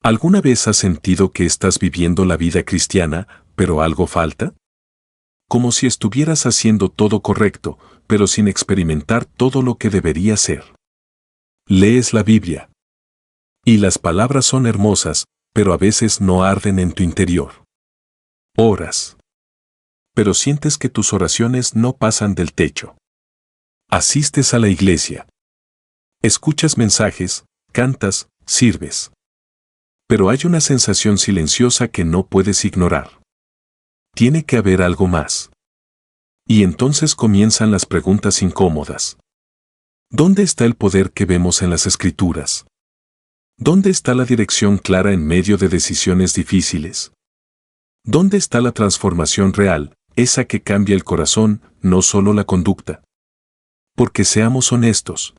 ¿Alguna vez has sentido que estás viviendo la vida cristiana, pero algo falta? Como si estuvieras haciendo todo correcto, pero sin experimentar todo lo que debería ser. Lees la Biblia. Y las palabras son hermosas, pero a veces no arden en tu interior. Oras. Pero sientes que tus oraciones no pasan del techo. Asistes a la iglesia. Escuchas mensajes, cantas, sirves. Pero hay una sensación silenciosa que no puedes ignorar. Tiene que haber algo más. Y entonces comienzan las preguntas incómodas. ¿Dónde está el poder que vemos en las Escrituras? ¿Dónde está la dirección clara en medio de decisiones difíciles? ¿Dónde está la transformación real, esa que cambia el corazón, no solo la conducta? Porque seamos honestos.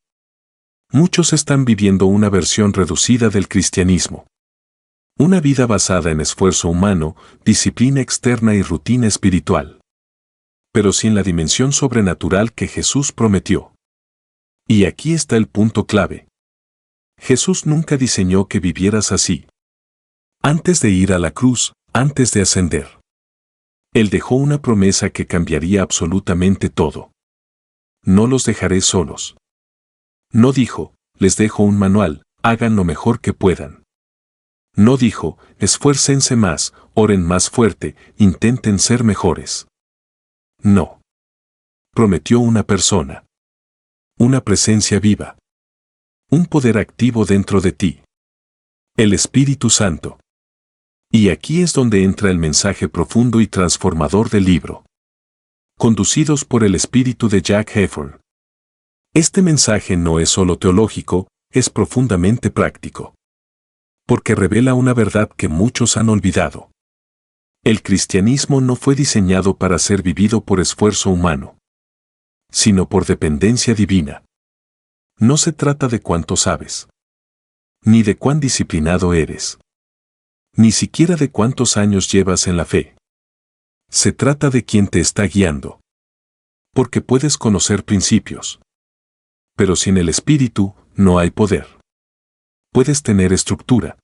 Muchos están viviendo una versión reducida del cristianismo. Una vida basada en esfuerzo humano, disciplina externa y rutina espiritual. Pero sin la dimensión sobrenatural que Jesús prometió. Y aquí está el punto clave. Jesús nunca diseñó que vivieras así. Antes de ir a la cruz, antes de ascender. Él dejó una promesa que cambiaría absolutamente todo. No los dejaré solos. No dijo, les dejo un manual, hagan lo mejor que puedan. No dijo, esfuércense más, oren más fuerte, intenten ser mejores. No. Prometió una persona. Una presencia viva. Un poder activo dentro de ti. El Espíritu Santo. Y aquí es donde entra el mensaje profundo y transformador del libro. Conducidos por el Espíritu de Jack Hayford. Este mensaje no es solo teológico, es profundamente práctico. Porque revela una verdad que muchos han olvidado. El cristianismo no fue diseñado para ser vivido por esfuerzo humano, sino por dependencia divina. No se trata de cuánto sabes, ni de cuán disciplinado eres, ni siquiera de cuántos años llevas en la fe. Se trata de quien te está guiando. Porque puedes conocer principios. Pero sin el Espíritu, no hay poder. Puedes tener estructura.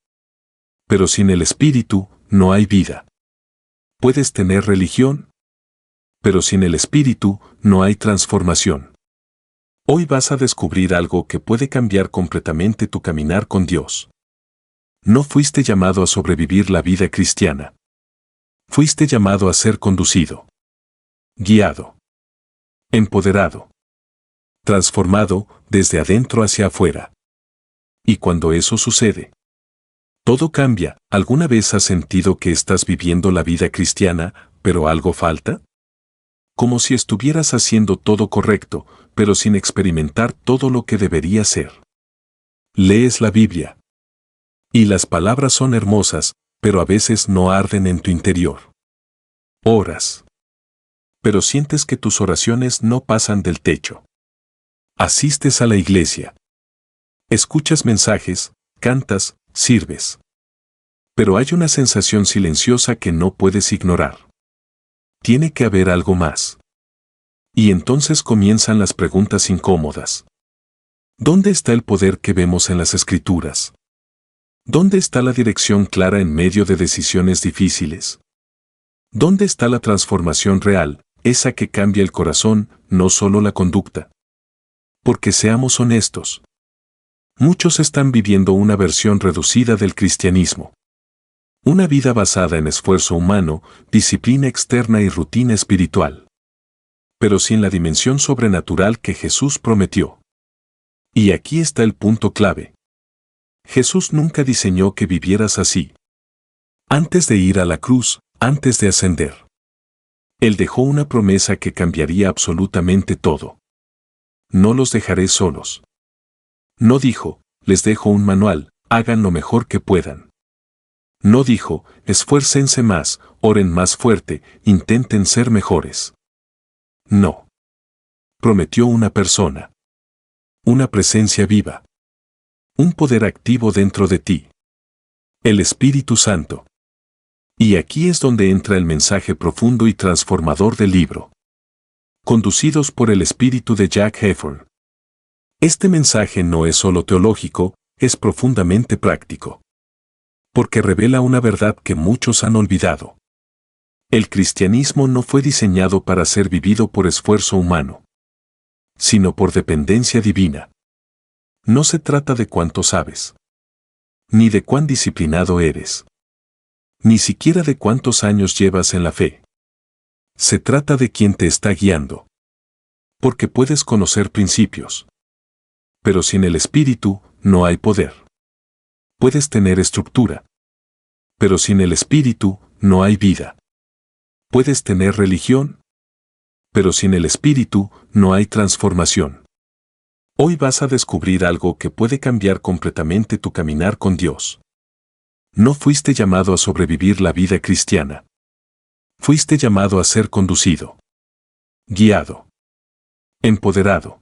Pero sin el Espíritu, no hay vida. Puedes tener religión. Pero sin el Espíritu, no hay transformación. Hoy vas a descubrir algo que puede cambiar completamente tu caminar con Dios. No fuiste llamado a sobrevivir la vida cristiana. Fuiste llamado a ser conducido, guiado, empoderado, transformado desde adentro hacia afuera. Y cuando eso sucede, todo cambia. ¿Alguna vez has sentido que estás viviendo la vida cristiana, pero algo falta? Como si estuvieras haciendo todo correcto, pero sin experimentar todo lo que debería ser. Lees la Biblia. Y las palabras son hermosas, pero a veces no arden en tu interior. Oras. Pero sientes que tus oraciones no pasan del techo. Asistes a la iglesia. Escuchas mensajes, cantas, sirves. Pero hay una sensación silenciosa que no puedes ignorar. Tiene que haber algo más. Y entonces comienzan las preguntas incómodas. ¿Dónde está el poder que vemos en las Escrituras? ¿Dónde está la dirección clara en medio de decisiones difíciles? ¿Dónde está la transformación real, esa que cambia el corazón, no solo la conducta? Porque seamos honestos. Muchos están viviendo una versión reducida del cristianismo. Una vida basada en esfuerzo humano, disciplina externa y rutina espiritual. Pero sin la dimensión sobrenatural que Jesús prometió. Y aquí está el punto clave. Jesús nunca diseñó que vivieras así. Antes de ir a la cruz, antes de ascender. Él dejó una promesa que cambiaría absolutamente todo. No los dejaré solos. No dijo, les dejo un manual, hagan lo mejor que puedan. No dijo, esfuércense más, oren más fuerte, intenten ser mejores. No. Prometió una persona. Una presencia viva. Un poder activo dentro de ti. El Espíritu Santo. Y aquí es donde entra el mensaje profundo y transformador del libro. Conducidos por el Espíritu de Jack Hayford. Este mensaje no es solo teológico, es profundamente práctico. Porque revela una verdad que muchos han olvidado. El cristianismo no fue diseñado para ser vivido por esfuerzo humano, sino por dependencia divina. No se trata de cuánto sabes, ni de cuán disciplinado eres, ni siquiera de cuántos años llevas en la fe. Se trata de quién te está guiando. Porque puedes conocer principios, pero sin el Espíritu no hay poder. Puedes tener estructura, pero sin el Espíritu no hay vida. Puedes tener religión, pero sin el Espíritu no hay transformación. Hoy vas a descubrir algo que puede cambiar completamente tu caminar con Dios. No fuiste llamado a sobrevivir la vida cristiana. Fuiste llamado a ser conducido, guiado, empoderado,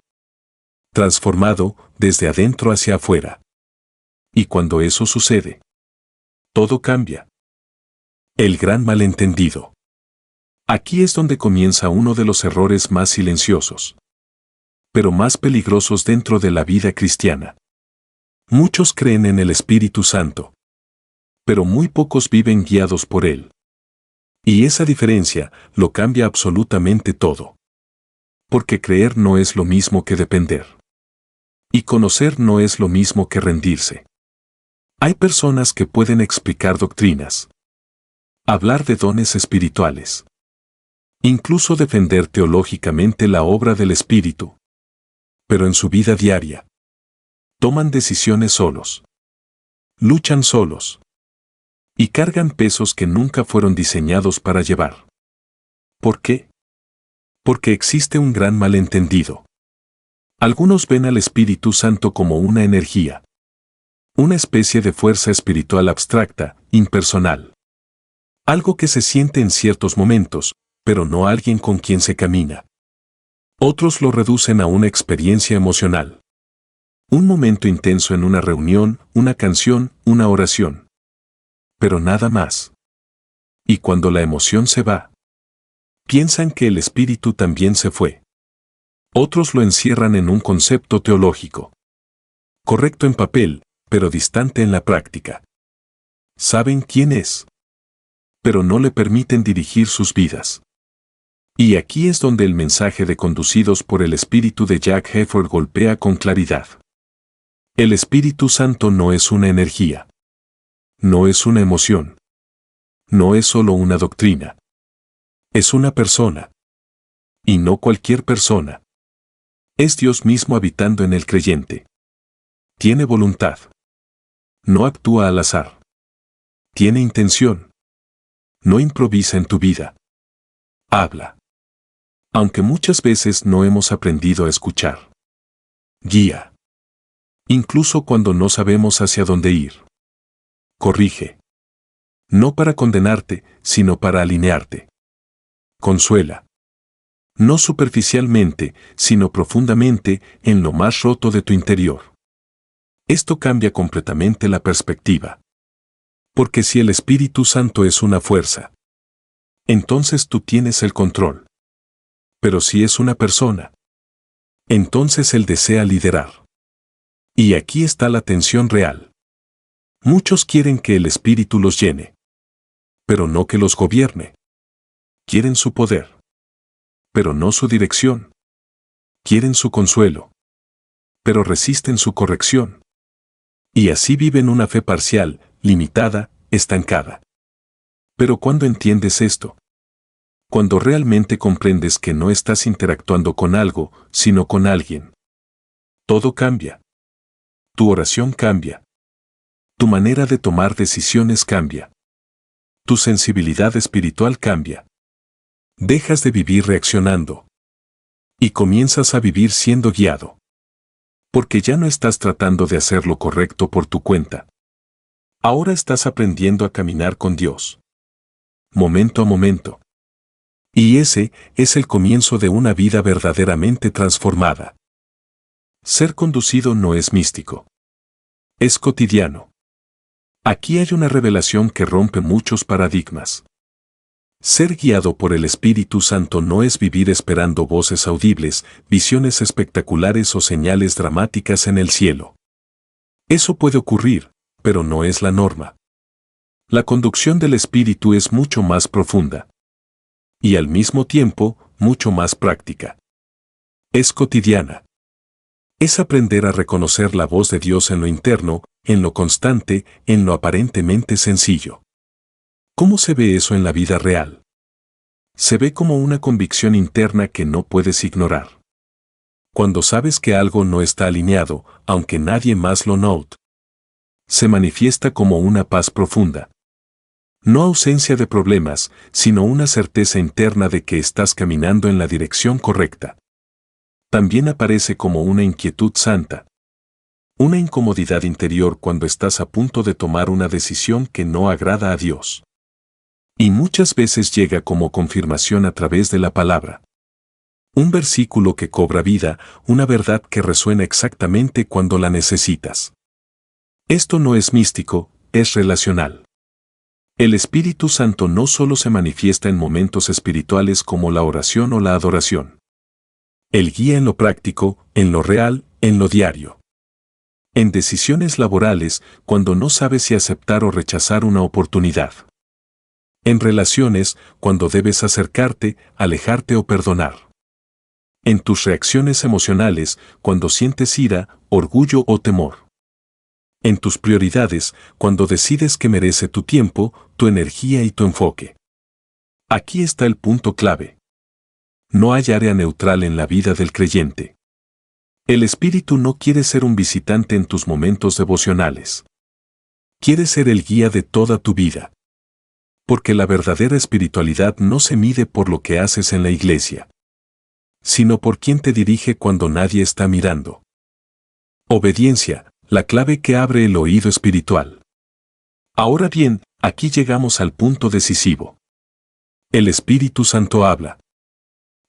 transformado desde adentro hacia afuera. Y cuando eso sucede, todo cambia. El gran malentendido. Aquí es donde comienza uno de los errores más silenciosos, pero más peligrosos dentro de la vida cristiana. Muchos creen en el Espíritu Santo, pero muy pocos viven guiados por él. Y esa diferencia lo cambia absolutamente todo. Porque creer no es lo mismo que depender. Y conocer no es lo mismo que rendirse. Hay personas que pueden explicar doctrinas, hablar de dones espirituales, incluso defender teológicamente la obra del Espíritu. Pero en su vida diaria, toman decisiones solos, luchan solos, y cargan pesos que nunca fueron diseñados para llevar. ¿Por qué? Porque existe un gran malentendido. Algunos ven al Espíritu Santo como una energía, una especie de fuerza espiritual abstracta, impersonal. Algo que se siente en ciertos momentos, pero no alguien con quien se camina. Otros lo reducen a una experiencia emocional. Un momento intenso en una reunión, una canción, una oración. Pero nada más. Y cuando la emoción se va, piensan que el espíritu también se fue. Otros lo encierran en un concepto teológico, correcto en papel, pero distante en la práctica. Saben quién es, pero no le permiten dirigir sus vidas. Y aquí es donde el mensaje de Conducidos por el Espíritu de Jack Hayford golpea con claridad. El Espíritu Santo no es una energía. No es una emoción. No es solo una doctrina. Es una persona. Y no cualquier persona. Es Dios mismo habitando en el creyente. Tiene voluntad. No actúa al azar. Tiene intención. No improvisa en tu vida. Habla. Aunque muchas veces no hemos aprendido a escuchar. Guía. Incluso cuando no sabemos hacia dónde ir. Corrige. No para condenarte, sino para alinearte. Consuela. No superficialmente, sino profundamente, en lo más roto de tu interior. Esto cambia completamente la perspectiva. Porque si el Espíritu Santo es una fuerza, entonces tú tienes el control. Pero si es una persona, entonces él desea liderar. Y aquí está la tensión real. Muchos quieren que el Espíritu los llene, pero no que los gobierne. Quieren su poder, pero no su dirección. Quieren su consuelo, pero resisten su corrección. Y así viven una fe parcial, limitada, estancada. Pero cuando entiendes esto, cuando realmente comprendes que no estás interactuando con algo, sino con alguien, todo cambia. Tu oración cambia. Tu manera de tomar decisiones cambia. Tu sensibilidad espiritual cambia. Dejas de vivir reaccionando. Y comienzas a vivir siendo guiado. Porque ya no estás tratando de hacer lo correcto por tu cuenta. Ahora estás aprendiendo a caminar con Dios. Momento a momento. Y ese es el comienzo de una vida verdaderamente transformada. Ser conducido no es místico. Es cotidiano. Aquí hay una revelación que rompe muchos paradigmas. Ser guiado por el Espíritu Santo no es vivir esperando voces audibles, visiones espectaculares o señales dramáticas en el cielo. Eso puede ocurrir, pero no es la norma. La conducción del espíritu es mucho más profunda. Y al mismo tiempo, mucho más práctica. Es cotidiana. Es aprender a reconocer la voz de Dios en lo interno, en lo constante, en lo aparentemente sencillo. ¿Cómo se ve eso en la vida real? Se ve como una convicción interna que no puedes ignorar. Cuando sabes que algo no está alineado, aunque nadie más lo note, se manifiesta como una paz profunda. No ausencia de problemas, sino una certeza interna de que estás caminando en la dirección correcta. También aparece como una inquietud santa. Una incomodidad interior cuando estás a punto de tomar una decisión que no agrada a Dios. Y muchas veces llega como confirmación a través de la palabra. Un versículo que cobra vida, una verdad que resuena exactamente cuando la necesitas. Esto no es místico, es relacional. El Espíritu Santo no solo se manifiesta en momentos espirituales como la oración o la adoración. Él guía en lo práctico, en lo real, en lo diario. En decisiones laborales, cuando no sabes si aceptar o rechazar una oportunidad. En relaciones, cuando debes acercarte, alejarte o perdonar. En tus reacciones emocionales, cuando sientes ira, orgullo o temor. En tus prioridades, cuando decides que merece tu tiempo, tu energía y tu enfoque. Aquí está el punto clave. No hay área neutral en la vida del creyente. El Espíritu no quiere ser un visitante en tus momentos devocionales. Quiere ser el guía de toda tu vida. Porque la verdadera espiritualidad no se mide por lo que haces en la iglesia, sino por quién te dirige cuando nadie está mirando. Obediencia, la clave que abre el oído espiritual. Ahora bien, aquí llegamos al punto decisivo. El Espíritu Santo habla,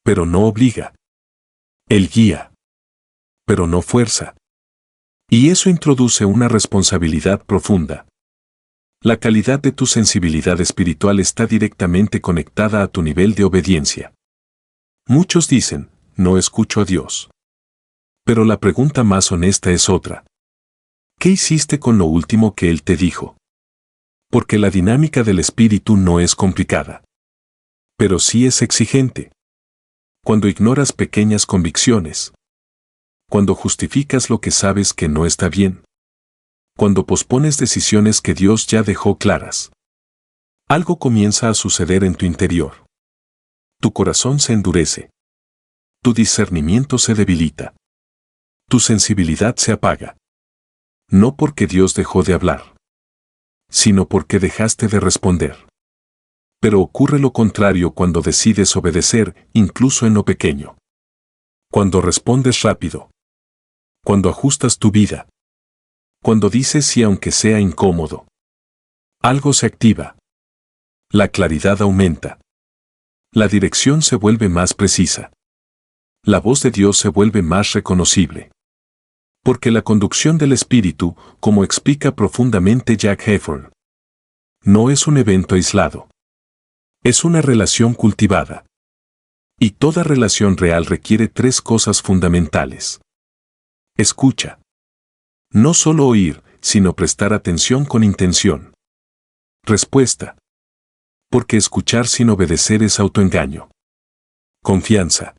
pero no obliga. Él guía, pero no fuerza. Y eso introduce una responsabilidad profunda. La calidad de tu sensibilidad espiritual está directamente conectada a tu nivel de obediencia. Muchos dicen, no escucho a Dios. Pero la pregunta más honesta es otra. ¿Qué hiciste con lo último que Él te dijo? Porque la dinámica del espíritu no es complicada. Pero sí es exigente. Cuando ignoras pequeñas convicciones. Cuando justificas lo que sabes que no está bien. Cuando pospones decisiones que Dios ya dejó claras. Algo comienza a suceder en tu interior. Tu corazón se endurece. Tu discernimiento se debilita. Tu sensibilidad se apaga. No porque Dios dejó de hablar, sino porque dejaste de responder. Pero ocurre lo contrario cuando decides obedecer, incluso en lo pequeño. Cuando respondes rápido. Cuando ajustas tu vida. Cuando dices sí aunque sea incómodo. Algo se activa. La claridad aumenta. La dirección se vuelve más precisa. La voz de Dios se vuelve más reconocible. Porque la conducción del Espíritu, como explica profundamente Jack Hayford, no es un evento aislado. Es una relación cultivada. Y toda relación real requiere tres cosas fundamentales. Escucha. No solo oír, sino prestar atención con intención. Respuesta. Porque escuchar sin obedecer es autoengaño. Confianza.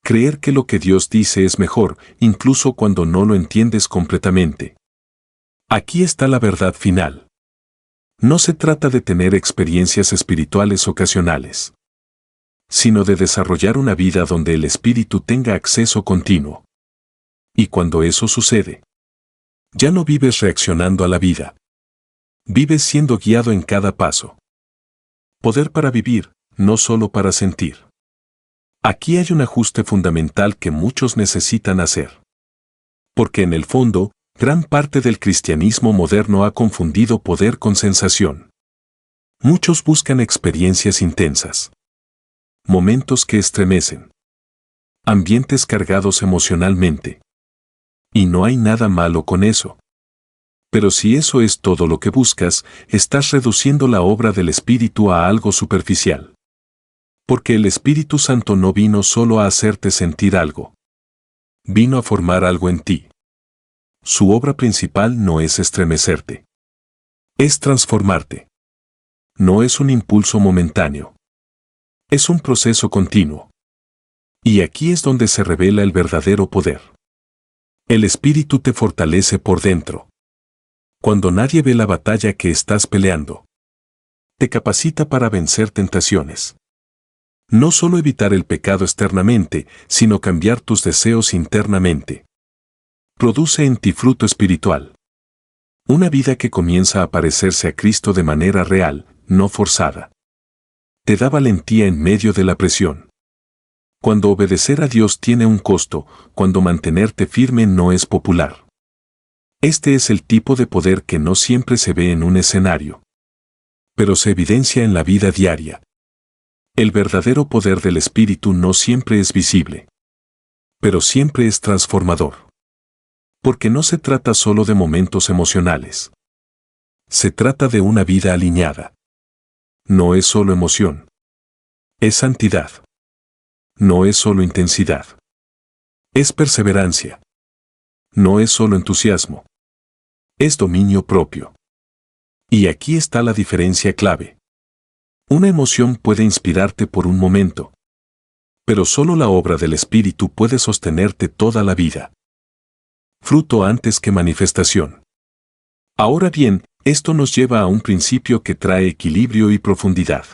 Creer que lo que Dios dice es mejor, incluso cuando no lo entiendes completamente. Aquí está la verdad final. No se trata de tener experiencias espirituales ocasionales, sino de desarrollar una vida donde el Espíritu tenga acceso continuo. Y cuando eso sucede, ya no vives reaccionando a la vida. Vives siendo guiado en cada paso. Poder para vivir, no solo para sentir. Aquí hay un ajuste fundamental que muchos necesitan hacer. Porque en el fondo, gran parte del cristianismo moderno ha confundido poder con sensación. Muchos buscan experiencias intensas. Momentos que estremecen. Ambientes cargados emocionalmente. Y no hay nada malo con eso. Pero si eso es todo lo que buscas, estás reduciendo la obra del Espíritu a algo superficial. Porque el Espíritu Santo no vino solo a hacerte sentir algo. Vino a formar algo en ti. Su obra principal no es estremecerte. Es transformarte. No es un impulso momentáneo. Es un proceso continuo. Y aquí es donde se revela el verdadero poder. El Espíritu te fortalece por dentro. Cuando nadie ve la batalla que estás peleando, te capacita para vencer tentaciones. No solo evitar el pecado externamente, sino cambiar tus deseos internamente. Produce en ti fruto espiritual. Una vida que comienza a parecerse a Cristo de manera real, no forzada. Te da valentía en medio de la presión. Cuando obedecer a Dios tiene un costo, cuando mantenerte firme no es popular. Este es el tipo de poder que no siempre se ve en un escenario, pero se evidencia en la vida diaria. El verdadero poder del Espíritu no siempre es visible, pero siempre es transformador. Porque no se trata solo de momentos emocionales. Se trata de una vida alineada. No es solo emoción. Es santidad. No es solo intensidad. Es perseverancia. No es solo entusiasmo. Es dominio propio. Y aquí está la diferencia clave. Una emoción puede inspirarte por un momento, pero solo la obra del Espíritu puede sostenerte toda la vida. Fruto antes que manifestación. Ahora bien, esto nos lleva a un principio que trae equilibrio y profundidad.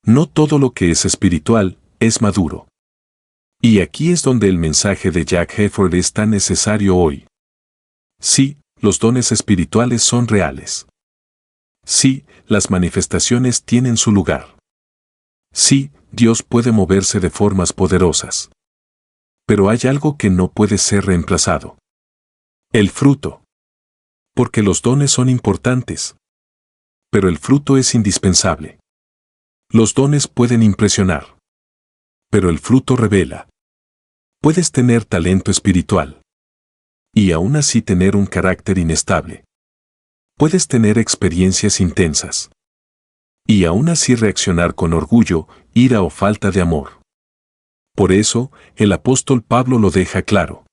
No todo lo que es espiritual es maduro. Y aquí es donde el mensaje de Jack Hayford es tan necesario hoy. Sí, los dones espirituales son reales. Sí, las manifestaciones tienen su lugar. Sí, Dios puede moverse de formas poderosas. Pero hay algo que no puede ser reemplazado. El fruto. Porque los dones son importantes. Pero el fruto es indispensable. Los dones pueden impresionar. Pero el fruto revela. Puedes tener talento espiritual. Y aún así tener un carácter inestable. Puedes tener experiencias intensas. Y aún así reaccionar con orgullo, ira o falta de amor. Por eso, el apóstol Pablo lo deja claro.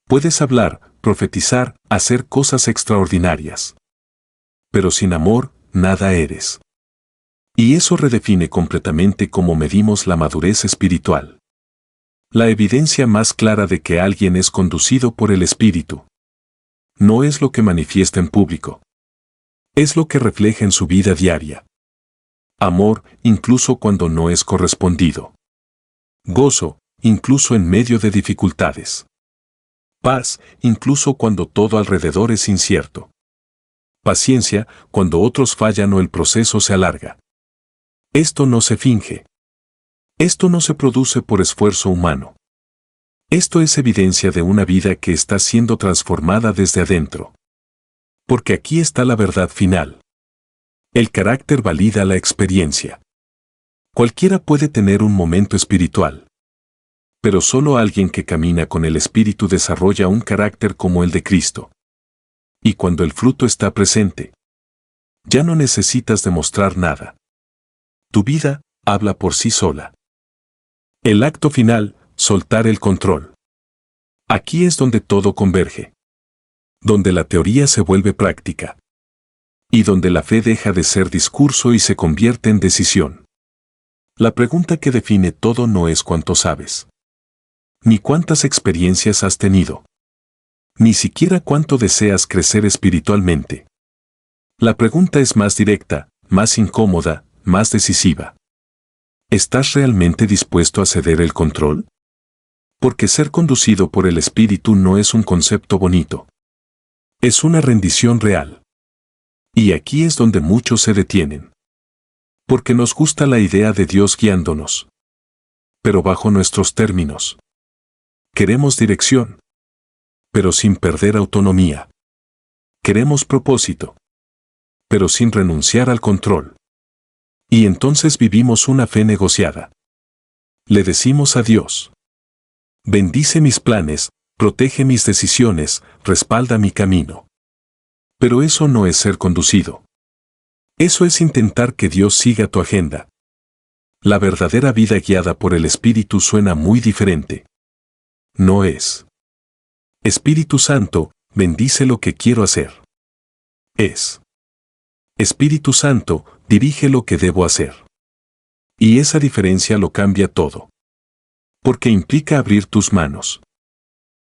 Puedes hablar, profetizar, hacer cosas extraordinarias. Pero sin amor, nada eres. Y eso redefine completamente cómo medimos la madurez espiritual. La evidencia más clara de que alguien es conducido por el Espíritu. No es lo que manifiesta en público. Es lo que refleja en su vida diaria. Amor, incluso cuando no es correspondido. Gozo, incluso en medio de dificultades. Paz, incluso cuando todo alrededor es incierto. Paciencia, cuando otros fallan o el proceso se alarga. Esto no se finge. Esto no se produce por esfuerzo humano. Esto es evidencia de una vida que está siendo transformada desde adentro. Porque aquí está la verdad final. El carácter valida la experiencia. Cualquiera puede tener un momento espiritual. Pero solo alguien que camina con el Espíritu desarrolla un carácter como el de Cristo. Y cuando el fruto está presente, ya no necesitas demostrar nada. Tu vida habla por sí sola. El acto final, soltar el control. Aquí es donde todo converge. Donde la teoría se vuelve práctica. Y donde la fe deja de ser discurso y se convierte en decisión. La pregunta que define todo no es cuánto sabes. Ni cuántas experiencias has tenido. Ni siquiera cuánto deseas crecer espiritualmente. La pregunta es más directa, más incómoda, más decisiva. ¿Estás realmente dispuesto a ceder el control? Porque ser conducido por el Espíritu no es un concepto bonito. Es una rendición real. Y aquí es donde muchos se detienen. Porque nos gusta la idea de Dios guiándonos. Pero bajo nuestros términos. Queremos dirección. Pero sin perder autonomía. Queremos propósito. Pero sin renunciar al control. Y entonces vivimos una fe negociada. Le decimos a Dios. Bendice mis planes, protege mis decisiones, respalda mi camino. Pero eso no es ser conducido. Eso es intentar que Dios siga tu agenda. La verdadera vida guiada por el Espíritu suena muy diferente. No es. Espíritu Santo, bendice lo que quiero hacer. Es. Espíritu Santo, dirige lo que debo hacer. Y esa diferencia lo cambia todo. Porque implica abrir tus manos.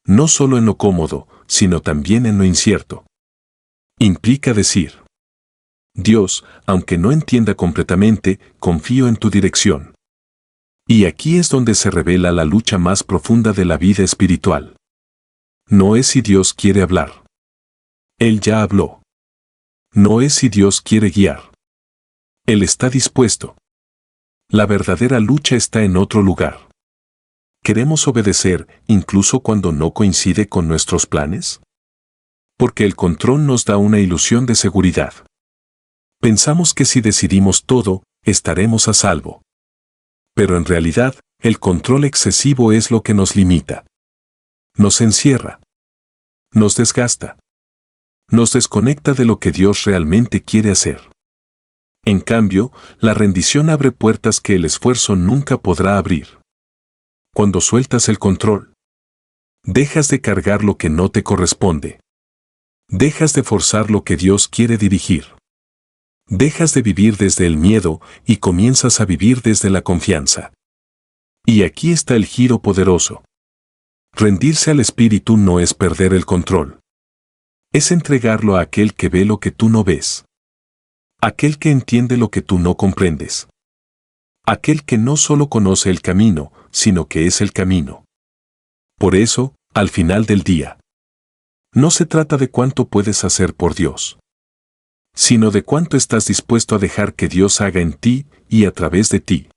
No solo en lo cómodo, sino también en lo incierto. Implica decir: Dios, aunque no entienda completamente, confío en tu dirección. Y aquí es donde se revela la lucha más profunda de la vida espiritual. No es si Dios quiere hablar. Él ya habló. No es si Dios quiere guiar. Él está dispuesto. La verdadera lucha está en otro lugar. ¿Queremos obedecer incluso cuando no coincide con nuestros planes? Porque el control nos da una ilusión de seguridad. Pensamos que si decidimos todo, estaremos a salvo. Pero en realidad, el control excesivo es lo que nos limita. Nos encierra. Nos desgasta. Nos desconecta de lo que Dios realmente quiere hacer. En cambio, la rendición abre puertas que el esfuerzo nunca podrá abrir. Cuando sueltas el control, dejas de cargar lo que no te corresponde. Dejas de forzar lo que Dios quiere dirigir. Dejas de vivir desde el miedo y comienzas a vivir desde la confianza. Y aquí está el giro poderoso. Rendirse al Espíritu no es perder el control. Es entregarlo a aquel que ve lo que tú no ves. Aquel que entiende lo que tú no comprendes. Aquel que no solo conoce el camino, sino que es el camino. Por eso, al final del día, no se trata de cuánto puedes hacer por Dios, sino de cuánto estás dispuesto a dejar que Dios haga en ti y a través de ti.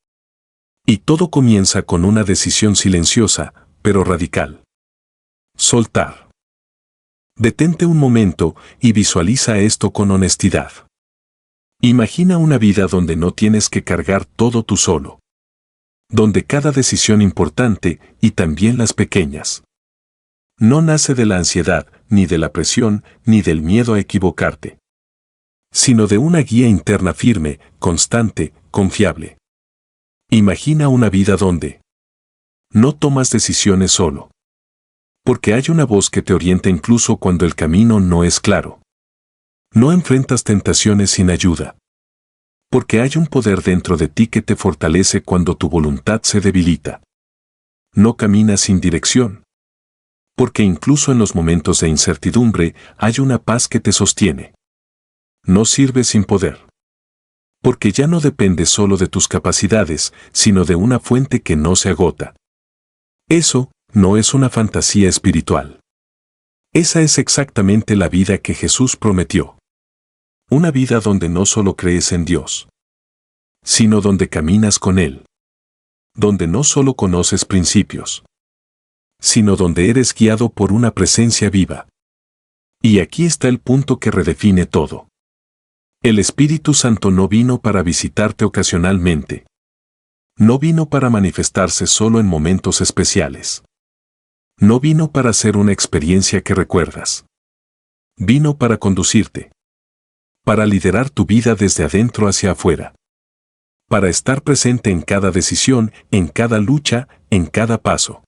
Y todo comienza con una decisión silenciosa, pero radical. Soltar. Detente un momento y visualiza esto con honestidad. Imagina una vida donde no tienes que cargar todo tú solo. Donde cada decisión importante, y también las pequeñas, no nace de la ansiedad, ni de la presión, ni del miedo a equivocarte, sino de una guía interna firme, constante, confiable. Imagina una vida donde no tomas decisiones solo, porque hay una voz que te orienta incluso cuando el camino no es claro. No enfrentas tentaciones sin ayuda, porque hay un poder dentro de ti que te fortalece cuando tu voluntad se debilita. No caminas sin dirección, porque incluso en los momentos de incertidumbre hay una paz que te sostiene. No sirves sin poder, porque ya no depende solo de tus capacidades, sino de una fuente que no se agota. Eso no es una fantasía espiritual. Esa es exactamente la vida que Jesús prometió. Una vida donde no solo crees en Dios, sino donde caminas con Él. Donde no solo conoces principios, sino donde eres guiado por una presencia viva. Y aquí está el punto que redefine todo. El Espíritu Santo no vino para visitarte ocasionalmente. No vino para manifestarse solo en momentos especiales. No vino para ser una experiencia que recuerdas. Vino para conducirte. Para liderar tu vida desde adentro hacia afuera. Para estar presente en cada decisión, en cada lucha, en cada paso.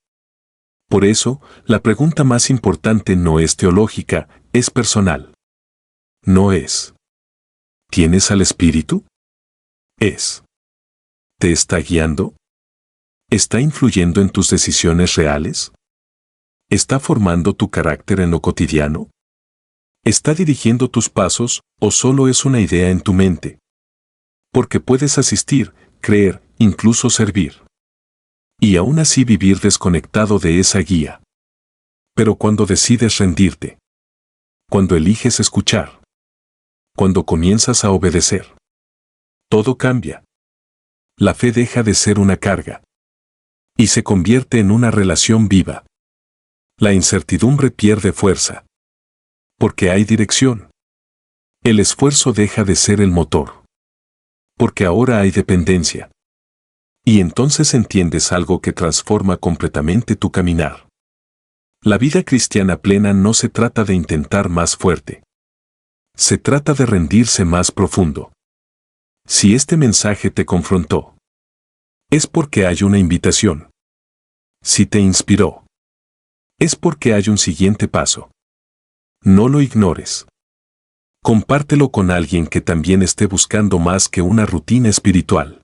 Por eso, la pregunta más importante no es teológica, es personal. No es: ¿tienes al Espíritu? Es: ¿te está guiando? ¿Está influyendo en tus decisiones reales? ¿Está formando tu carácter en lo cotidiano? ¿Está dirigiendo tus pasos o solo es una idea en tu mente? Porque puedes asistir, creer, incluso servir. Y aún así vivir desconectado de esa guía. Pero cuando decides rendirte, cuando eliges escuchar, cuando comienzas a obedecer, todo cambia. La fe deja de ser una carga y se convierte en una relación viva. La incertidumbre pierde fuerza, porque hay dirección. El esfuerzo deja de ser el motor, porque ahora hay dependencia. Y entonces entiendes algo que transforma completamente tu caminar. La vida cristiana plena no se trata de intentar más fuerte. Se trata de rendirse más profundo. Si este mensaje te confrontó, es porque hay una invitación. Si te inspiró, es porque hay un siguiente paso. No lo ignores. Compártelo con alguien que también esté buscando más que una rutina espiritual.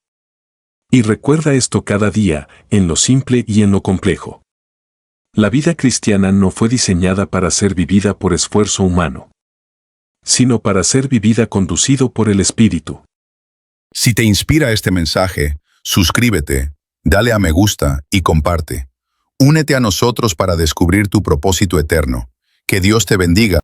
Y recuerda esto cada día, en lo simple y en lo complejo. La vida cristiana no fue diseñada para ser vivida por esfuerzo humano, sino para ser vivida conducido por el Espíritu. Si te inspira este mensaje, suscríbete, dale a me gusta y comparte. Únete a nosotros para descubrir tu propósito eterno. Que Dios te bendiga.